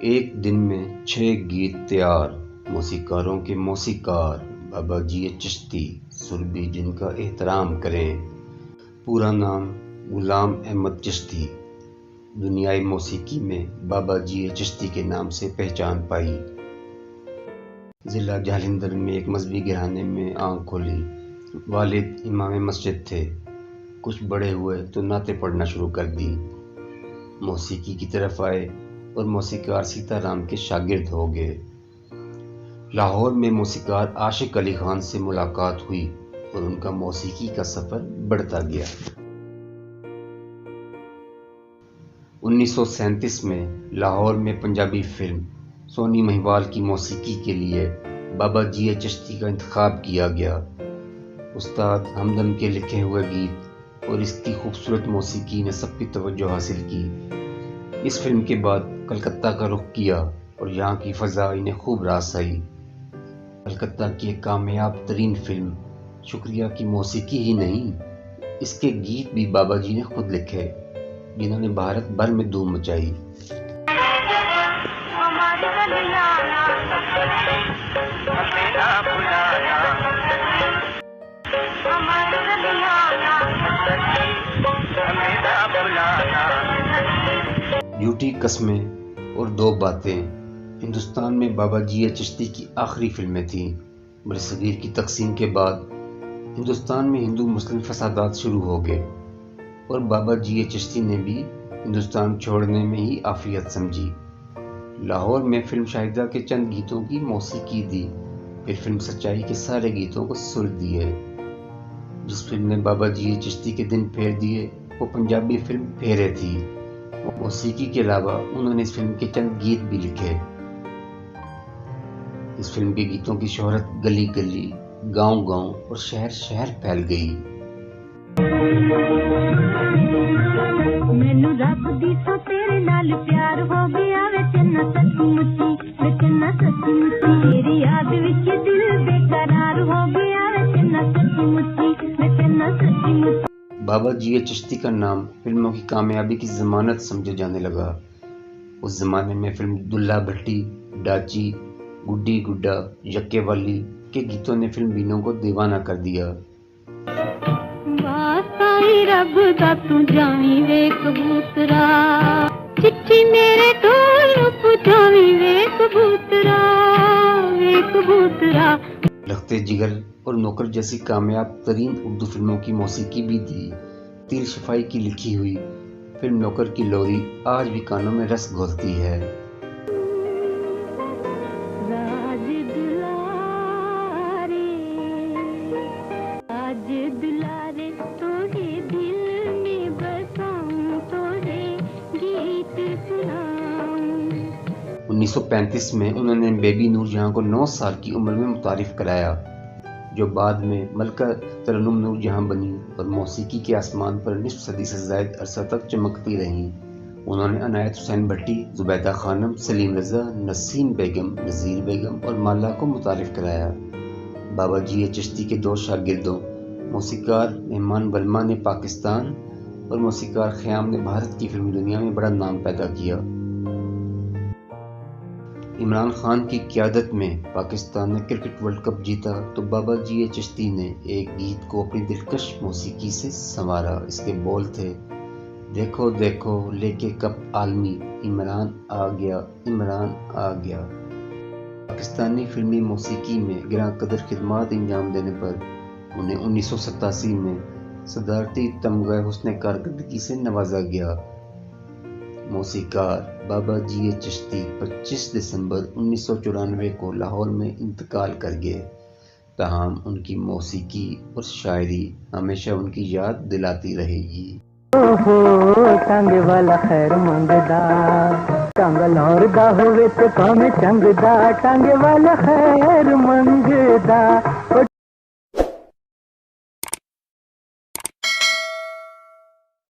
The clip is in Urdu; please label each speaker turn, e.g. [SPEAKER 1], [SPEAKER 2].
[SPEAKER 1] ایک دن میں 6 گیت تیار، موسیقاروں کے موسیقار بابا جی چشتی، سربی جن کا احترام کریں۔ پورا نام غلام احمد چشتی، دنیائے موسیقی میں بابا جی چشتی کے نام سے پہچان پائی۔ ضلع جالندھر میں ایک مذہبی گھرانے میں آنکھ کھولی۔ والد امام مسجد تھے۔ کچھ بڑے ہوئے تو نعتیں پڑھنا شروع کر دی۔ موسیقی کی طرف آئے اور موسیقار سیتا رام کے شاگرد ہو گئے۔ لاہور میں موسیقار عاشق علی خان سے ملاقات ہوئی اور ان کا موسیقی کا سفر بڑھتا گیا۔ 1937 میں لاہور میں پنجابی فلم سونی مہیوال کی موسیقی کے لیے بابا جی چشتی کا انتخاب کیا گیا۔ استاد ہمدم کے لکھے ہوئے گیت اور اس کی خوبصورت موسیقی نے سب کی توجہ حاصل کی۔ اس فلم کے بعد کلکتہ کا رخ کیا اور یہاں کی فضا انہیں خوب راس آئی۔ کلکتہ کی ایک کامیاب ترین فلم شکریہ کی موسیقی ہی نہیں، اس کے گیت بھی بابا جی نے خود لکھے، جنہوں نے بھارت بھر میں دھوم مچائی۔ جھوٹی قسمیں اور 2 باتیں ہندوستان میں بابا جی چشتی کی آخری فلمیں تھیں۔ برصغیر کی تقسیم کے بعد ہندوستان میں ہندو مسلم فسادات شروع ہو گئے اور بابا جی چشتی نے بھی ہندوستان چھوڑنے میں ہی عافیت سمجھی۔ لاہور میں فلم شاہدہ کے چند گیتوں کی موسیقی دی، پھر فلم سچائی کے سارے گیتوں کو سر دیے۔ جس فلم نے بابا جی چشتی کے دن پھیر دیے وہ پنجابی فلم پھیرے تھی۔ موسیقی کے علاوہ انہوں نے اس فلم کے چند گیت بھی لکھے۔ اس فلم کے گیتوں کی شہرت گلی گلی، گاؤں گاؤں اور شہر شہر پھیل گئی۔
[SPEAKER 2] مینوں رب دی تو تیرے نال پیار ہو گیا وے چنا سچی مچی، وے چنا سچی مچی، تیری یاد وچ دل بے قرار ہو گیا وے چنا سچی مچی، وے چنا سچی مچی۔
[SPEAKER 1] بابا جی چشتی کا نام فلموں کی کامیابی کی ضمانت سمجھا جانے لگا۔ اس زمانے میں فلم دلہا بھٹی، ڈاچی، گڈی گڈا، یکے والی کے گیتوں نے فلم بینوں کو دیوانہ کر دیا۔
[SPEAKER 2] واسطائی رب دا تو جاویں وے کبوترا، چٹھی میرے ڈول پہنچاویں وے کبوترا، وے کبوترا۔
[SPEAKER 1] لختے جگر اور نوکر جیسی کامیاب ترین اردو فلموں کی موسیقی بھی دی۔ تیر شفائی کی لکھی ہوئی فلم نوکر کی لوری آج بھی کانوں میں رس گھولتی ہے۔
[SPEAKER 2] راج دلارے، راج دلارے، توڑے دل میں بساؤں، توڑے گیت سناؤں۔
[SPEAKER 1] 1935 میں انہوں نے بیبی نور جہاں کو 9 سال کی عمر میں متعارف کرایا، جو بعد میں ملکہ ترنم نور جہاں بنی اور موسیقی کے آسمان پر نصف صدی سے زائد عرصہ تک چمکتی رہیں۔ انہوں نے عنایت حسین بھٹی، زبیدہ خانم، سلیم رضا، نسیم بیگم، نذیر بیگم اور مالا کو متعارف کرایا۔ بابا جی چشتی کے 2 شاگردوں موسیقار رحمان ولما نے پاکستان اور موسیقار خیام نے بھارت کی فلمی دنیا میں بڑا نام پیدا کیا۔ عمران خان کی قیادت میں پاکستان نے کرکٹ ورلڈ کپ جیتا تو بابا جی چشتی نے ایک گیت کو اپنی دلکش موسیقی سے سنوارا۔ اس کے بول تھے، دیکھو دیکھو لے کے کپ عالمی، عمران آ گیا، عمران آ گیا۔ پاکستانی فلمی موسیقی میں گراں قدر خدمات انجام دینے پر انہیں 1987 میں صدارتی تمغہ حسن کارکردگی سے نوازا گیا۔ موسیقار بابا جی چشتی 25 دسمبر 1994 کو لاہور میں انتقال کر گئے، تاہم ان کی موسیقی اور شاعری ہمیشہ ان کی یاد دلاتی رہے گی۔
[SPEAKER 3] ٹنگ والا خیر منگدا، ٹنگ لاہور دا ہوئے تے پاویں چنگ دا، ٹنگ والا خیر منگدا۔